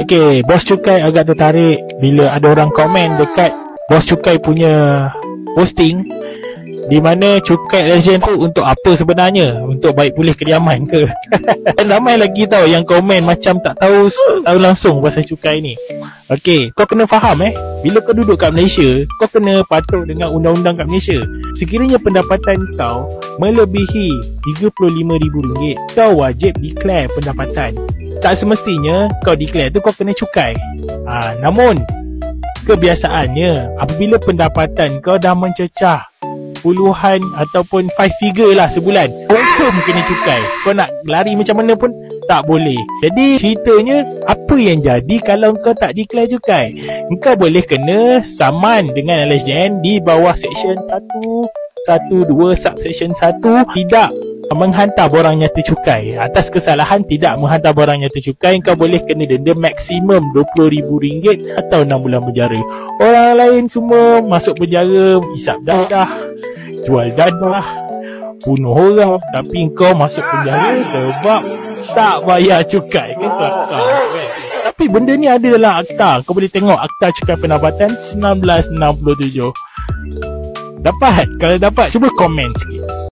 Okay, bos cukai agak tertarik bila ada orang komen dekat bos cukai punya posting, di mana cukai legend tu untuk apa sebenarnya? Untuk baik pulih kediaman ke? Dan ramai lagi tahu yang komen macam tak tahu langsung pasal cukai ni. Okay, kau kena faham bila kau duduk kat Malaysia, kau kena patuh dengan undang-undang kat Malaysia. Sekiranya pendapatan kau melebihi RM35,000, kau wajib declare pendapatan. Tak semestinya kau declare tu kau kena cukai. Namun kebiasaannya apabila pendapatan kau dah mencecah puluhan ataupun 5 figure lah sebulan, confirm kena cukai. Kau nak lari macam mana pun tak boleh. Jadi ceritanya, apa yang jadi kalau kau tak declare cukai? Kau boleh kena saman dengan LSJN di bawah section 112 subsection 1, tidak menghantar borang nyata cukai. Atas kesalahan tidak menghantar borang nyata cukai, kau boleh kena denda maksimum RM20,000 atau 6 bulan penjara. Orang lain semua masuk penjara, isap dadah, jual dadah, bunuh orang, tapi kau masuk penjara sebab tak bayar cukai. Tapi benda ni ada dalam akta. Kau boleh tengok Akta Cukai Pendapatan 1967. Dapat? Kalau dapat, cuba komen sikit.